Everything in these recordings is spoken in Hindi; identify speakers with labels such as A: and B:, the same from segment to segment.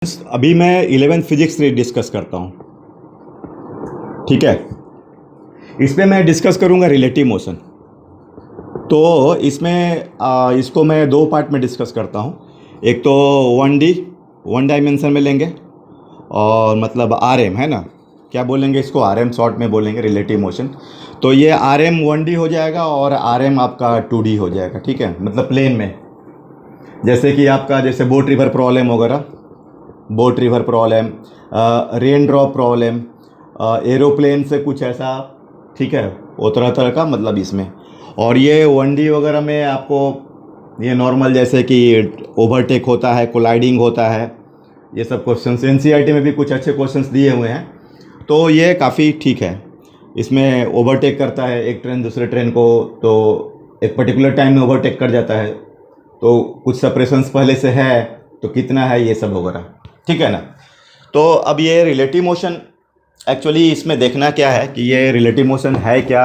A: अभी मैं 11th फिजिक्स डिस्कस करता हूँ। ठीक है, इस पे मैं डिस्कस करूँगा रिलेटिव मोशन। तो इसमें इसको मैं दो पार्ट में डिस्कस करता हूँ। एक तो 1D, वन डायमेंशन में लेंगे, और मतलब RM है ना, क्या बोलेंगे इसको, RM शॉर्ट में बोलेंगे, रिलेटिव मोशन। तो ये RM 1D हो जाएगा और RM आपका 2D हो जाएगा। ठीक है, मतलब प्लेन में, जैसे कि आपका जैसे बोट रिवर प्रॉब्लम वगैरह, boat river problem, rain drop problem, aeroplane से कुछ ऐसा। ठीक है, वो तरह तरह का मतलब इसमें। और ये 1D वगैरह में आपको ये नॉर्मल जैसे कि ओवरटेक होता है, कोलाइडिंग होता है, ये सब क्वेश्चन एनसीईआरटी में भी कुछ अच्छे क्वेश्चंस दिए हुए हैं। तो ये काफ़ी ठीक है। इसमें ओवरटेक करता है एक ट्रेन दूसरे ट्रेन को, तो एक पर्टिकुलर टाइम में ओवरटेक कर जाता है, तो कुछ सेपरेशंस पहले से है, तो कितना है ये सब वगैरह। ठीक है ना। तो अब ये रिलेटिव मोशन एक्चुअली इसमें देखना क्या है कि ये रिलेटिव मोशन है क्या,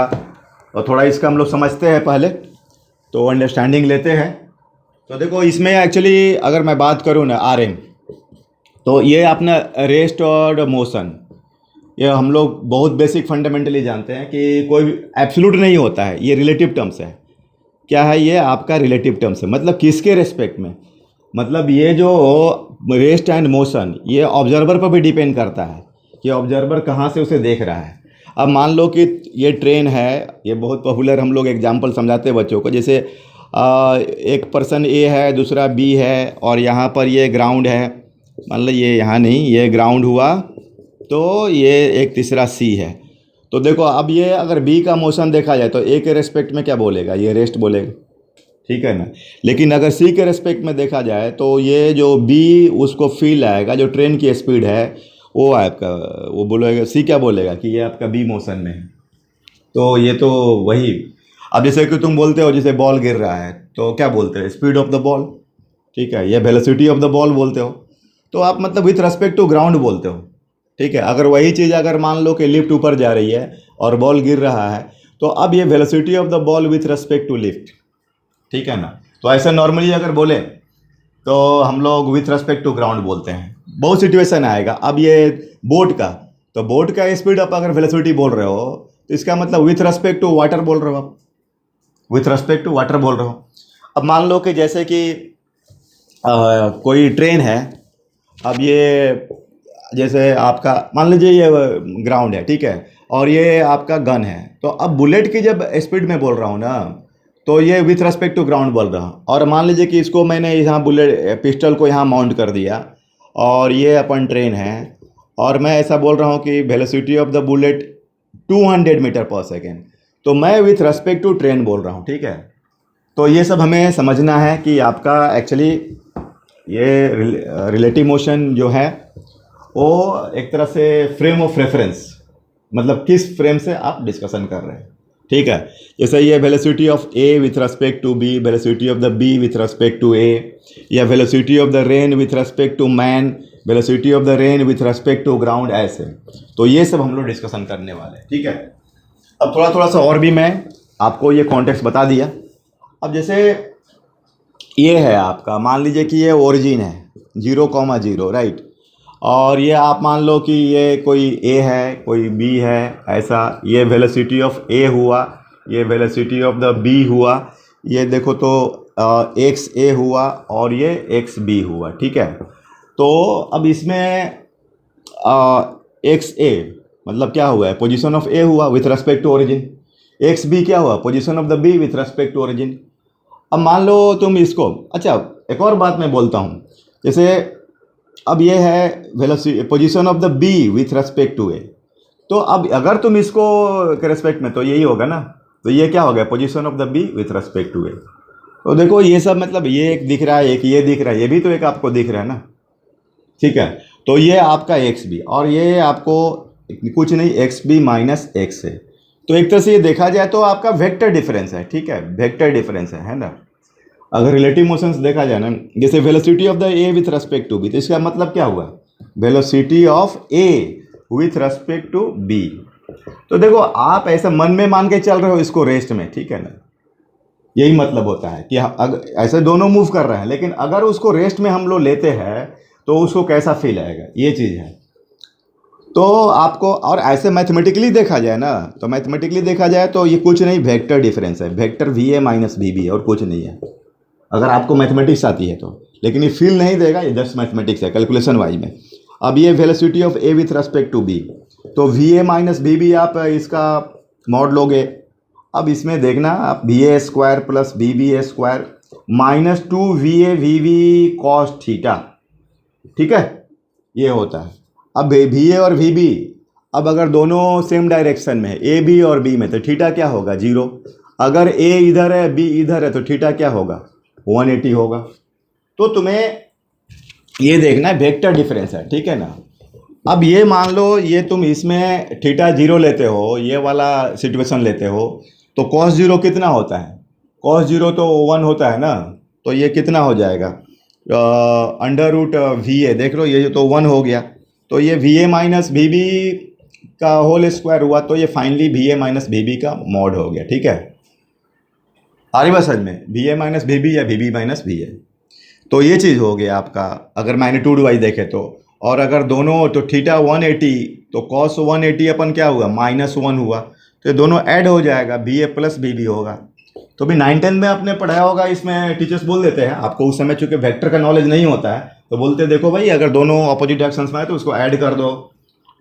A: और थोड़ा इसका हम लोग समझते हैं पहले, तो अंडरस्टैंडिंग लेते हैं। तो देखो इसमें एक्चुअली अगर मैं बात करूँ ना RM, तो ये अपना रेस्ट और मोशन, ये हम लोग बहुत बेसिक फंडामेंटली जानते हैं कि कोई एब्सोल्यूट नहीं होता है, ये रिलेटिव टर्म्स है। क्या है ये आपका रिलेटिव टर्म्स है, मतलब किसके रेस्पेक्ट में, मतलब ये जो रेस्ट एंड मोशन ये ऑब्जर्वर पर भी डिपेंड करता है कि ऑब्जर्वर कहाँ से उसे देख रहा है। अब मान लो कि ये ट्रेन है, ये बहुत पॉपुलर हम लोग एग्जांपल समझाते हैं बच्चों को, जैसे एक पर्सन A है, दूसरा B है, और यहाँ पर ये ग्राउंड है। मान लो ये यहाँ नहीं, ये ग्राउंड हुआ, तो ये एक तीसरा C है। तो देखो अब ये अगर B का मोशन देखा जाए तो A के रेस्पेक्ट में क्या बोलेगा, ये रेस्ट बोलेगा। ठीक है ना। लेकिन अगर C के रेस्पेक्ट में देखा जाए तो ये जो B उसको फील आएगा, जो ट्रेन की स्पीड है वो आपका, वो बोलेगा C क्या बोलेगा कि ये आपका B मोशन में है। तो ये तो वही, अब जैसे कि तुम बोलते हो जैसे बॉल गिर रहा है, तो क्या बोलते हैं, स्पीड ऑफ द बॉल। ठीक है, ये वेलोसिटी ऑफ द बॉल बोलते हो। तो आप मतलब विथ रेस्पेक्ट टू ग्राउंड बोलते हो। ठीक है, अगर वही चीज़ अगर मान लो कि लिफ्ट ऊपर जा रही है और बॉल गिर रहा है, तो अब ये velocity of the ball with respect to lift. ठीक है ना। तो ऐसा नॉर्मली अगर बोले तो हम लोग विथ रेस्पेक्ट टू ग्राउंड बोलते हैं। बहुत सिचुएशन आएगा। अब ये बोट का, तो बोट का स्पीड आप अगर वेलोसिटी बोल रहे हो, तो इसका मतलब विथ रेस्पेक्ट टू वाटर बोल रहे हो, आप विथ रेस्पेक्ट टू वाटर बोल रहे हो। अब मान लो कि जैसे कि कोई ट्रेन है, अब ये जैसे आपका मान लीजिए ये ग्राउंड है, ठीक है, और ये आपका गन है। तो अब बुलेट की जब स्पीड में बोल रहा हूँ ना, तो ये विथ रेस्पेक्ट टू ग्राउंड बोल रहा हूँ। और मान लीजिए कि इसको मैंने यहाँ बुलेट पिस्टल को यहाँ माउंट कर दिया, और ये अपन ट्रेन है, और मैं ऐसा बोल रहा हूँ कि velocity of the bullet 200 metre per second, तो मैं विथ रेस्पेक्ट टू ट्रेन बोल रहा हूँ। ठीक है। तो ये सब हमें समझना है कि आपका एक्चुअली ये रिलेटिव मोशन जो है वो एक तरह से फ्रेम ऑफ रेफरेंस, मतलब किस फ्रेम से आप डिस्कशन कर रहे हैं। ठीक है, जैसे ये velocity of A with respect to B, velocity of the B with respect to A, या velocity of the rain with respect to man, velocity of the rain with respect to ground, ऐसे। तो ये सब हम लोग डिस्कशन करने वाले हैं। ठीक है, अब थोड़ा थोड़ा सा और भी मैं आपको ये कॉन्टेक्स्ट बता दिया। अब जैसे ये है आपका, मान लीजिए कि ये ओरिजिन है 0,0, राइट, और ये आप मान लो कि ये कोई A है, कोई B है, ऐसा। ये वेलोसिटी ऑफ A हुआ, ये वेलोसिटी ऑफ द B हुआ, ये देखो तो XA हुआ, और ये XB हुआ। ठीक है। तो अब इसमें XA मतलब क्या हुआ है, पोजीशन ऑफ A हुआ with respect to origin. XB क्या हुआ, position of the B with respect to origin. अब मान लो तुम इसको, अच्छा एक और बात मैं बोलता हूँ, जैसे अब ये है velocity position of the B with respect to A, तो अब अगर तुम इसको के रेस्पेक्ट में, तो यही होगा ना, तो ये क्या हो गया, position of the B with respect to A। तो देखो ये सब मतलब ये एक दिख रहा है, एक ये दिख रहा है, ये भी तो एक आपको दिख रहा है ना। ठीक है, तो ये आपका XB, और ये आपको कुछ नहीं, XB माइनस X है। तो एक तरह से ये देखा जाए तो आपका वेक्टर डिफरेंस है। ठीक है, वेक्टर डिफरेंस है ना। अगर रिलेटिव मोशंस देखा जाए ना, जैसे velocity of the A with respect to B, तो इसका मतलब क्या हुआ, velocity of A with respect to B। तो देखो आप ऐसा मन में मान के चल रहे हो इसको रेस्ट में, ठीक है ना, यही मतलब होता है कि अगर ऐसे दोनों मूव कर रहे हैं, लेकिन अगर उसको रेस्ट में हम लोग लेते हैं तो उसको कैसा फील आएगा, ये चीज़ है। तो आपको, और ऐसे मैथमेटिकली देखा जाए ना, तो मैथमेटिकली देखा जाए तो ये कुछ नहीं, वेक्टर डिफरेंस है, vector V A minus V B है और कुछ नहीं है, अगर आपको मैथमेटिक्स आती है तो। लेकिन ये फील नहीं देगा, ये जस्ट मैथमेटिक्स है कैलकुलेशन वाइज में। अब ये velocity of A with respect to B, तो V A minus V B आप इसका मॉड लोगे। अब इसमें देखना आप V A square plus B B A square minus 2 V V cos theta, ठीक है, ये होता है। अब वी ए और वी बी, अब अगर दोनों सेम डायरेक्शन में है, ए बी और बी में, तो थीटा क्या होगा, 0। अगर ए इधर है बी इधर है तो थीटा क्या होगा, 180 होगा। तो तुम्हें ये देखना है वेक्टर डिफरेंस है, ठीक है ना। अब ये मान लो ये तुम इसमें थीटा 0 लेते हो, ये वाला सिचुएशन लेते हो, तो कॉस 0 कितना होता है, कॉस 0 तो 1 होता है ना, तो ये कितना हो जाएगा, अंडर रूट वी ए, देख लो ये तो 1 हो गया, तो ये V A minus V B का होल स्क्वायर हुआ, तो ये finally V A minus V B का मॉड हो गया, ठीक है। आ रही बात समझ में, V A minus V B या V B minus V A, तो ये चीज़ हो गया आपका अगर मैग्नीट्यूड वाइज देखें तो। और अगर दोनों, तो थीटा 180, तो कॉस 180 अपन क्या हुआ, -1 हुआ, तो ये दोनों ऐड हो जाएगा, बी ए प्लस बी बी होगा। तो भी 9-10 में आपने पढ़ाया होगा, इसमें टीचर्स बोल देते हैं आपको, उस समय चूंकि वेक्टर का नॉलेज नहीं होता है तो बोलते देखो भाई अगर दोनों अपोजिट डायरेक्शंस में है तो उसको ऐड कर दो,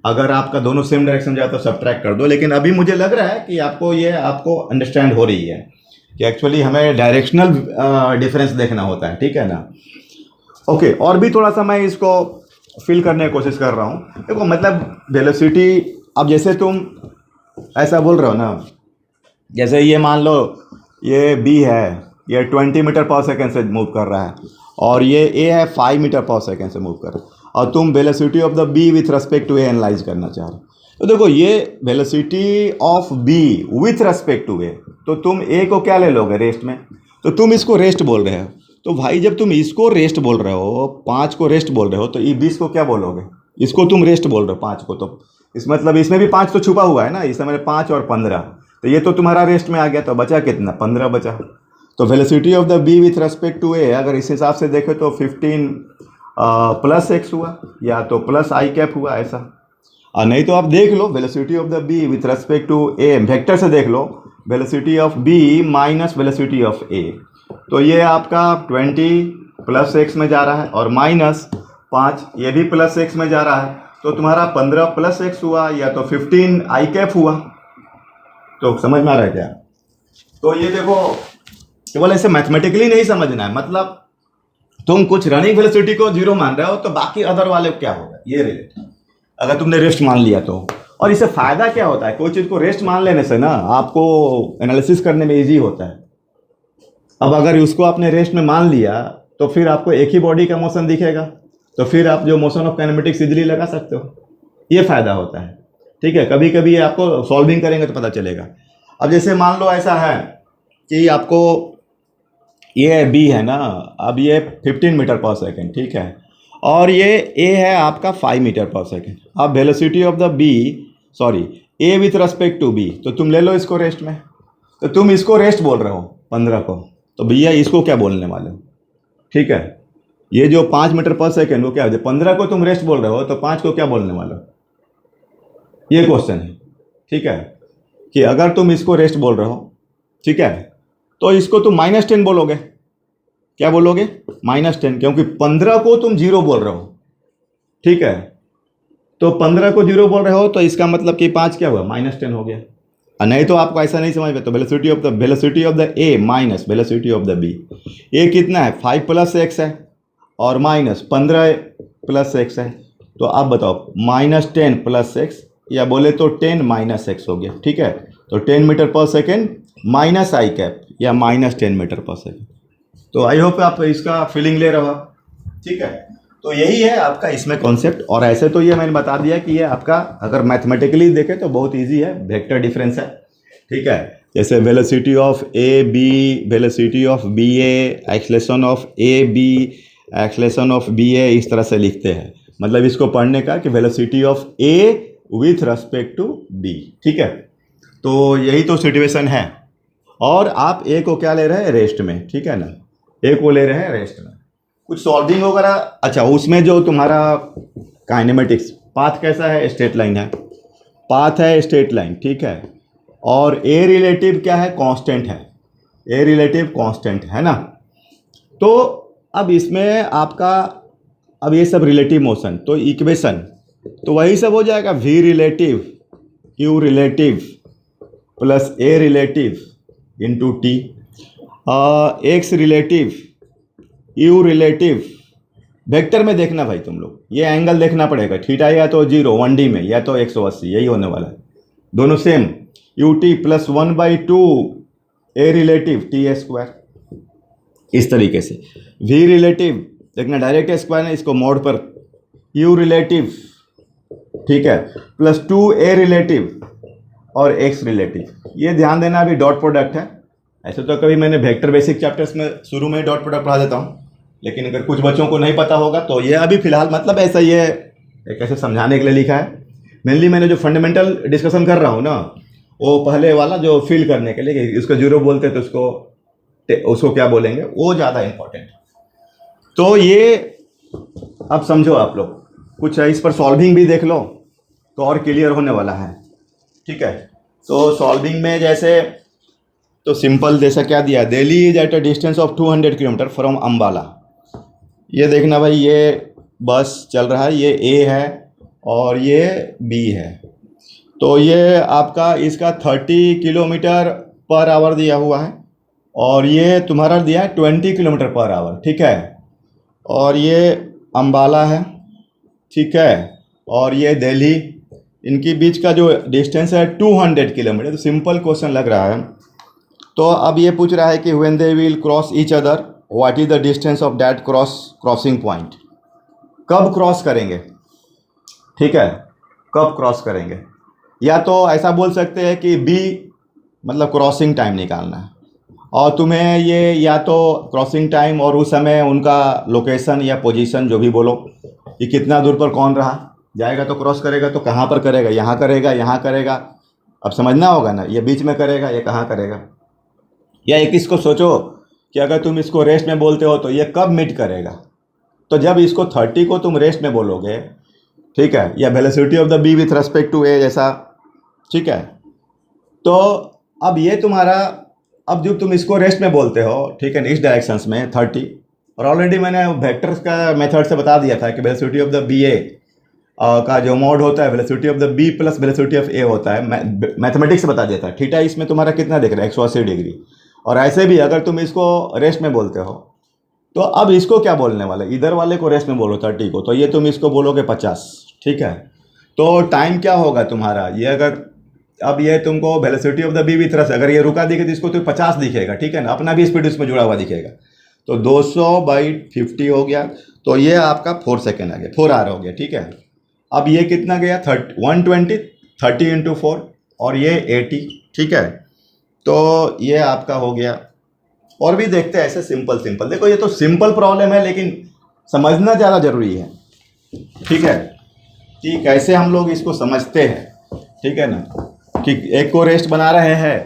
A: अगर आपका दोनों सेम डायरेक्शन जाए तो सब्ट्रैक्ट कर दो। लेकिन अभी मुझे लग रहा है कि आपको अंडरस्टैंड हो रही है कि एक्चुअली हमें डायरेक्शनल डिफरेंस देखना होता है, ठीक है ना। ओके, और भी थोड़ा सा मैं इसको फिल करने की कोशिश कर रहा हूँ। देखो मतलब वेलोसिटी, अब जैसे तुम ऐसा बोल रहे हो ना, जैसे ये मान लो ये बी है, ये 20 मीटर पर सेकेंड से मूव कर रहा है, और ये ए है 5 मीटर पर सेकेंड से मूव कर रहा है, और तुम velocity of the B with respect to A analyse करना चाह रहे हो। तो देखो ये velocity of B with respect to A, तो तुम ए को क्या ले लोगे, रेस्ट में, तो तुम इसको रेस्ट बोल रहे हो। तो भाई जब तुम इसको रेस्ट बोल रहे हो, 5 को रेस्ट बोल रहे हो, तो ये 20 को क्या बोलोगे, इसको तुम रेस्ट बोल रहे हो 5 को, तो इस मतलब इसमें भी 5 तो छुपा हुआ है ना, इस समय 5 और 15, तो ये तो तुम्हारा रेस्ट में आ गया, तो बचा कितना, 15 बचा। तो velocity of the B with respect to A अगर इस हिसाब से देखें तो 15 प्लस एक्स हुआ, या तो प्लस आई कैप हुआ, ऐसा। और नहीं तो आप देख लो velocity of the B with respect to A, vector से देख लो, velocity of B minus velocity of A, तो ये आपका 20 प्लस एक्स में जा रहा है, और माइनस 5 ये भी प्लस एक्स में जा रहा है, तो तुम्हारा 15 प्लस एक्स हुआ, या तो 15 आई कैप हुआ। तो समझ में आ रहा है क्या। तो ये देखो केवल ऐसे मैथमेटिकली नहीं समझना है, मतलब तुम कुछ रनिंग वेलोसिटी को 0 मान रहे हो तो बाकी अदर वाले क्या होगा, ये रिलेट, अगर तुमने रेस्ट मान लिया तो। और इससे फायदा क्या होता है, कोई चीज़ को रेस्ट मान लेने से ना आपको एनालिसिस करने में ईजी होता है। अब अगर उसको आपने रेस्ट में मान लिया तो फिर आपको एक ही बॉडी का मोशन दिखेगा, तो फिर आप जो मोशन ऑफ काइनेमेटिक्स इजीली लगा सकते हो, ये फायदा होता है, ठीक है। कभी कभी आपको सॉल्विंग करेंगे तो पता चलेगा। अब जैसे मान लो ऐसा है कि आपको ये बी है ना, अब ये 15 मीटर पर सेकेंड, ठीक है, और ये ए है आपका 5 मीटर पर सेकेंड। अब velocity of the B, sorry A with respect to B, तो तुम ले लो इसको रेस्ट में, तो तुम इसको रेस्ट बोल रहे हो 15 को, तो भैया इसको क्या बोलने वाले हो, ठीक है। ये जो 5 मीटर पर सेकेंड वो क्या है, 15 को तुम रेस्ट बोल रहे हो, तो 5 को क्या बोलने वाले हो, ये क्वेश्चन है, ठीक है। कि अगर तुम इसको रेस्ट बोल रहे हो, ठीक है, तो इसको तुम -10 बोलोगे, क्या बोलोगे, -10, क्योंकि 15 को तुम 0 बोल रहे हो, ठीक है। तो 15 को 0 बोल रहे हो तो इसका मतलब कि 5 क्या हुआ, -10 हो गया। और नहीं तो आपको ऐसा नहीं समझ में, तो velocity of the A minus velocity of the B, A कितना है 5 प्लस एक्स है, और माइनस 15 प्लस एक्स है, तो आप बताओ -10 प्लस एक्स, या बोले तो 10 माइनस एक्स हो गया, ठीक है। तो 10 मीटर पर सेकेंड माइनस आई कैप, या -10 मीटर पर सेकेंड। तो आई होप आप इसका फीलिंग ले रहे हो, ठीक है। तो यही है आपका इसमें कॉन्सेप्ट। और ऐसे तो ये मैंने बता दिया कि ये आपका अगर मैथमेटिकली देखें तो बहुत इजी है, वेक्टर डिफरेंस है, ठीक है। जैसे velocity of A B, velocity of B A, acceleration of A B, acceleration of B A, इस तरह से लिखते हैं। मतलब इसको पढ़ने का कि velocity of A with respect to B, ठीक है। तो यही तो सिचुएशन है। और आप ए को क्या ले रहे हैं, रेस्ट में, ठीक है ना, ए को ले रहे हैं रेस्ट में। कुछ सॉल्विंग वगैरह। अच्छा, उसमें जो तुम्हारा काइनेमेटिक्स पाथ कैसा है, स्ट्रेट लाइन है, पाथ है स्ट्रेट लाइन, ठीक है। और ए रिलेटिव क्या है, कांस्टेंट है, ए रिलेटिव कांस्टेंट है ना। तो अब इसमें आपका, अब ये सब रिलेटिव मोशन, तो इक्वेशन तो वही सब हो जाएगा, V relative U relative plus A relative into T, X relative U relative. Vector में देखना भाई तुम लोग, ये एंगल देखना पड़ेगा, थीटा या तो 0 1D में या तो 180, यही होने वाला है, दोनों same. U T plus 1/2 a relative T A square, इस तरीके से। वी रिलेटिव देखना डायरेक्ट स्क्वायर है, इसको मोड पर यू रिलेटिव, ठीक है, प्लस 2 ए रिलेटिव और एक्स रिलेटिव। ये ध्यान देना अभी डॉट प्रोडक्ट है। ऐसे तो कभी मैंने वेक्टर बेसिक चैप्टर्स में शुरू में डॉट प्रोडक्ट पढ़ा देता हूँ, लेकिन अगर कुछ बच्चों को नहीं पता होगा तो ये अभी फिलहाल मतलब ऐसा ये एक ऐसे समझाने के लिए लिखा है। मेनली मैंने जो फंडामेंटल डिस्कशन कर रहा हूँ ना, वो पहले वाला जो फील करने के लिए, इसको जीरो बोलते हैं तो उसको क्या बोलेंगे, वो ज़्यादा इम्पोर्टेंट। तो ये अब समझो आप लोग, कुछ इस पर सॉल्विंग भी देख लो तो और क्लियर होने वाला है, ठीक है। तो सॉल्विंग में जैसे तो सिंपल जैसा क्या दिया, Delhi is at a distance of 200 kilometre from Ambala. ये देखना भाई, ये बस चल रहा है, ये ए है और ये बी है। तो ये आपका इसका 30 किलोमीटर पर आवर दिया हुआ है और ये तुम्हारा दिया है 20 किलोमीटर पर आवर, ठीक है। और ये अम्बाला है, ठीक है, और ये दिल्ली, इनके बीच का जो डिस्टेंस है 200 किलोमीटर। तो सिंपल क्वेश्चन लग रहा है। तो अब ये पूछ रहा है कि when they will cross each other what is the distance of that crossing point. कब क्रॉस करेंगे, ठीक है, कब क्रॉस करेंगे। या तो ऐसा बोल सकते हैं कि बी मतलब क्रॉसिंग टाइम निकालना है, और तुम्हें ये या तो क्रॉसिंग टाइम और उस समय उनका लोकेशन या पोजीशन जो भी बोलो, कि कितना दूर पर कौन रहा, जाएगा तो क्रॉस करेगा तो कहाँ पर करेगा, यहाँ करेगा, यहाँ करेगा। अब समझना होगा ना, ये बीच में करेगा, ये कहाँ करेगा। या एक इसको सोचो कि अगर तुम इसको रेस्ट में बोलते हो तो ये कब मीट करेगा। तो जब इसको 30 को तुम रेस्ट में बोलोगे, ठीक है, या velocity of the B with respect to A जैसा, ठीक है। तो अब ये तुम्हारा, अब जब तुम इसको रेस्ट में बोलते हो, ठीक है, इस डायरेक्शंस में 30, और ऑलरेडी मैंने वेक्टर्स का मेथड से बता दिया था कि velocity of the B A का जो मोड होता है velocity of the B plus velocity of A होता है। मैथमेटिक्स से बता दिया था। थीटा इसमें तुम्हारा कितना दिख रहा है, 180 डिग्री। और ऐसे भी अगर तुम इसको रेस्ट में बोलते हो तो अब इसको क्या बोलने वाले, इधर वाले को रेस्ट में बोलो 30 को, तो ये तुम इसको बोलोगे 50, ठीक है। तो टाइम क्या होगा तुम्हारा, ये अगर अब ये तुमको velocity of the B with rest, अगर ये रुका दिखे तो इसको तो 50 दिखेगा, ठीक है ना, अपना भी स्पीड उसमें जुड़ा हुआ दिखेगा। तो 200/50 हो गया, तो ये आपका 4 सेकेंड आ गया, 4 आवर हो गया, ठीक है। अब ये कितना गया, 120, 30 × 4, और ये 80, ठीक है। तो ये आपका हो गया। और भी देखते हैं ऐसे सिंपल सिंपल, देखो ये तो सिंपल प्रॉब्लम है लेकिन समझना ज़्यादा ज़रूरी है, ठीक है, कि कैसे हम लोग इसको समझते हैं, ठीक है ना। कि एक को रेस्ट बना रहे हैं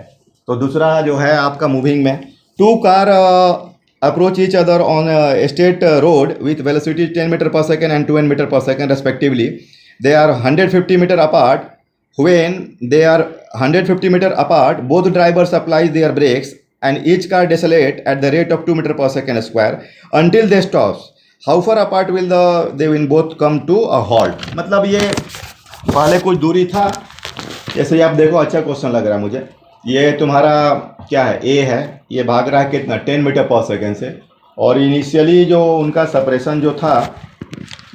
A: तो दूसरा जो है आपका मूविंग में, 2 car approach each other on state road with velocity 10 metre per second and 2 metre per second respectively. They are 150 metre apart. When they are 150 meter apart, both drivers apply their brakes and each car decelerate at the rate of 2 meter per second square until they stops. How far apart will they will both come to a halt? मतलब ये पहले कुछ दूरी था, जैसे आप देखो, अच्छा क्वेश्चन लग रहा है मुझे। ये तुम्हारा क्या है, ए है, ये भाग रहा है कितना, 10 मीटर पर सेकेंड से, और इनिशियली जो उनका सेपरेशन जो था,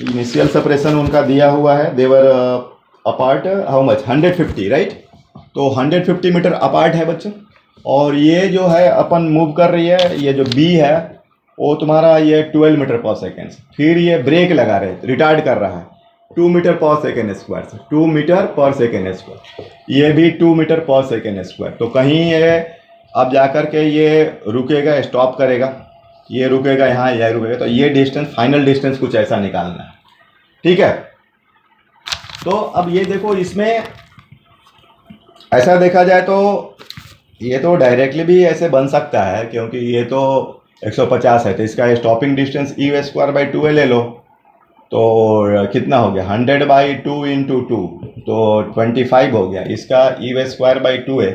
A: इनिशियल सेपरेशन उनका दिया हुआ है, देवर अपार्ट हाउ मच, 150, राइट। तो 150 मीटर अपार्ट है बच्चों। और ये जो है अपन मूव कर रही है, ये जो बी है वो तुम्हारा ये 12 मीटर पर सेकेंड। फिर ये ब्रेक लगा रहे, रिटार्ड कर रहा है 2 मीटर पर सेकेंड स्क्वायर से, 2 मीटर पर सेकेंड स्क्वायर, ये भी 2 मीटर पर सेकेंड स्क्वायर। तो कहीं ये अब जाकर के ये रुकेगा, स्टॉप करेगा, ये रुकेगा यहाँ, यह रुकेगा। तो ये डिस्टेंस, फाइनल डिस्टेंस कुछ ऐसा निकालना है, ठीक है। तो अब ये देखो, इसमें ऐसा देखा जाए तो ये तो डायरेक्टली भी ऐसे बन सकता है, क्योंकि ये तो 150 है, तो इसका स्टॉपिंग डिस्टेंस ई वे स्क्वायर बाई 2 ले लो, तो कितना हो गया 100 बाई 2 इंटू 2, तो 25 हो गया। इसका ई वे स्क्वायर बाई 2 है,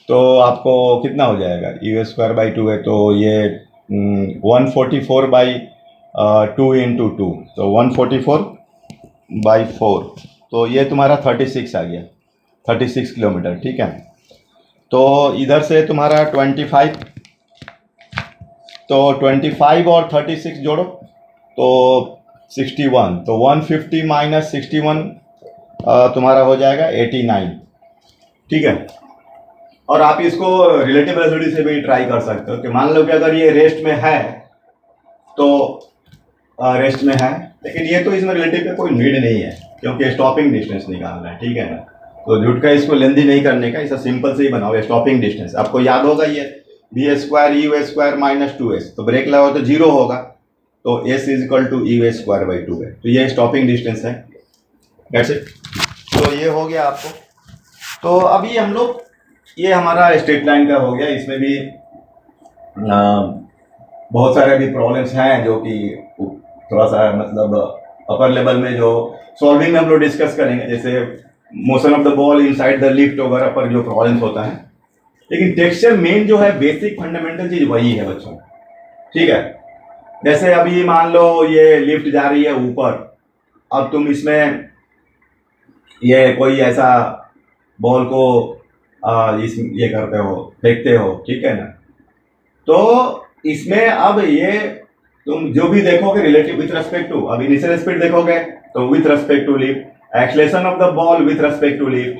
A: तो आपको कितना हो जाएगा, ई वे स्क्वायर बाई 2 है तो ये 144 बाई 2 इंटू 2, तो 144 बाई 4, तो ये तुम्हारा 36 आ गया, 36 किलोमीटर। ठीक है, तो इधर से तुम्हारा 25, तो 25 और 36 जोड़ो तो 61, तो 150 माइनस 61 तुम्हारा हो जाएगा 89। ठीक है, और आप इसको रिलेटिव वेलोसिटी से भी ट्राई कर सकते हो कि मान लो कि अगर ये रेस्ट में है तो रेस्ट में है, लेकिन ये तो इसमें रिलेटिव का कोई नीड नहीं है क्योंकि स्टॉपिंग डिस्टेंस निकालना है। ठीक है ना, तो जुट का इसको लेंदी नहीं करने का, इसे सिंपल से ही बनाओ। स्टॉपिंग डिस्टेंस आपको याद होगा, ये बी स्क्वायर ई वे स्क्वायर माइनस 2s, तो ब्रेक लगाओ तो 0 होगा, तो s इज इक्वल टू ई वे स्क्वायर बाई 2 है, तो ये स्टॉपिंग डिस्टेंस है। दैट्स इट, तो ये हो गया आपको। तो अभी हम लोग, ये हमारा स्ट्रेट लाइन का हो गया, इसमें भी बहुत सारे अभी प्रॉब्लम्स हैं जो कि थोड़ा सा मतलब अपर लेवल में जो सॉल्विंग में हम लोग डिस्कस करेंगे, जैसे motion of the ball inside the lift वगैरह पर जो प्रॉब्लम्स होता है। लेकिन टेक्सचर मेन जो है, बेसिक फंडामेंटल चीज वही है बच्चों। ठीक है, जैसे अभी मान लो ये लिफ्ट जा रही है ऊपर, अब तुम इसमें ये कोई ऐसा बॉल को ये करते हो, फेंकते हो, ठीक है ना, तो इसमें अब ये तुम जो भी देखोगे रिलेटिव विथ रेस्पेक्ट टू, अब इनिशियल स्पीड देखोगे तो with respect to lift, acceleration of the ball with respect to lift,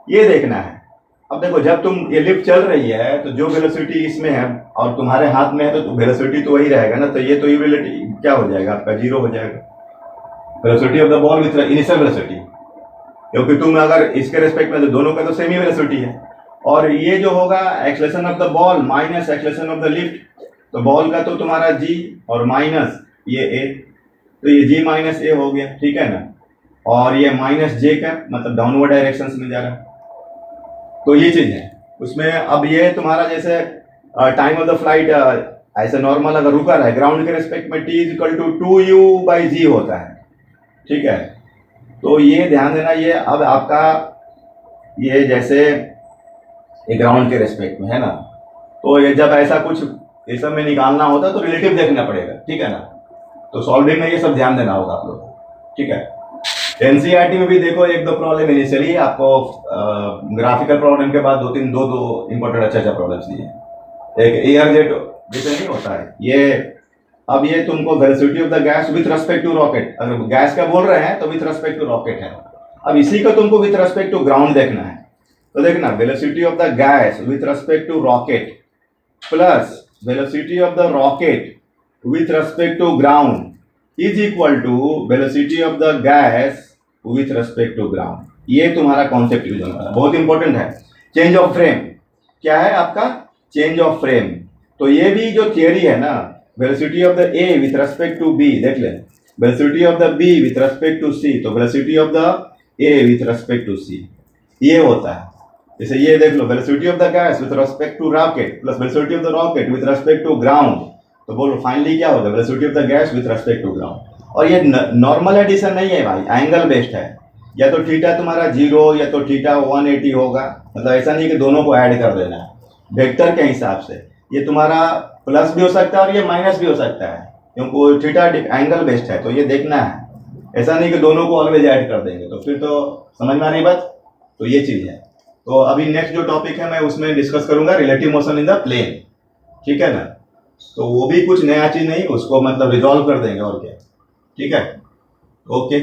A: ये देखना है। अब देखो, जब तुम ये लिफ्ट चल रही है तो जो वेलोसिटी इसमें है और तुम्हारे हाथ में है तो वेलोसिटी तो वही रहेगा ना, तो ये तो रिलेटिव क्या हो जाएगा आपका, 0 हो जाएगा। Velocity of the ball with initial velocity, क्योंकि तुम अगर इसके रेस्पेक्ट में तो दोनों का तो सेम ही वेलोसिटी है। और ये जो होगा acceleration of the ball minus acceleration of the lift, तो बॉल का तो तुम्हारा g और माइनस ये a, तो ये g माइनस a हो गया। ठीक है ना, और ये माइनस j का मतलब डाउनवर्ड डायरेक्शन में जा रहा है, तो ये चीज है उसमें। अब ये तुम्हारा जैसे टाइम ऑफ द फ्लाइट ऐसे नॉर्मल अगर रुका रहा है ग्राउंड के रेस्पेक्ट में, t is equal to 2u by g होता है। ठीक है, तो ये ध्यान देना, ये अब आपका ये जैसे ये ग्राउंड के रेस्पेक्ट में है ना, तो ये जब ऐसा कुछ ये सब में निकालना होता है तो रिलेटिव देखना पड़ेगा। ठीक है ना, तो सॉल्विंग में ये सब ध्यान देना होगा आप लोग। ठीक है, एनसीईआरटी में भी देखो एक दो प्रॉब्लम इनिशियली आपको ग्राफिकल प्रॉब्लम के बाद दो इंपॉर्टेंट अच्छा प्रॉब्लम्स दिए। एक एयर जेट जैसे नहीं होता है ये, अब ये तुमको velocity of the gas with respect to rocket, अगर गैस का बोल रहे हैं तो विथ रेस्पेक्ट टू रॉकेट है। अब इसी को तुमको विथ रेस्पेक्ट टू ग्राउंड देखना है, तो देखना velocity of the gas with respect to rocket plus velocity of the rocket with respect to ground is equal to velocity of the gas with respect to ground। ये तुम्हारा कॉन्सेप्ट यूज होना है, बहुत इंपॉर्टेंट है। चेंज ऑफ फ्रेम क्या है आपका, चेंज ऑफ फ्रेम, तो ये भी जो थियरी है ना, velocity of the A with respect to B, देख ले, velocity of the B with respect to C, तो velocity of the A with respect to C ये होता है। जैसे ये देख लो, velocity of the gas with respect to rocket plus velocity of the rocket with respect to ground, तो बोलो फाइनली क्या होगा, velocity of the gas with respect to ground. और ये नॉर्मल एडिशन नहीं है भाई, एंगल बेस्ड है, या तो थीटा तुम्हारा 0 या तो थीटा 180 होगा, मतलब ऐसा नहीं कि दोनों को ऐड कर देना है वेक्टर के हिसाब से। ये तुम्हारा प्लस भी हो सकता है और ये माइनस भी हो सकता है, क्योंकि थीटा एंगल बेस्ड है, तो ये देखना है, ऐसा नहीं कि दोनों को ऑलवेज ऐड कर देंगे, तो फिर तो समझ में आ रही बात। तो ये चीज़ है। तो अभी नेक्स्ट जो टॉपिक है मैं उसमें डिस्कस करूंगा relative motion in the plane. ठीक है ना, तो वो भी कुछ नया चीज़ नहीं, उसको मतलब रिजॉल्व कर देंगे और क्या। ठीक है, ओके।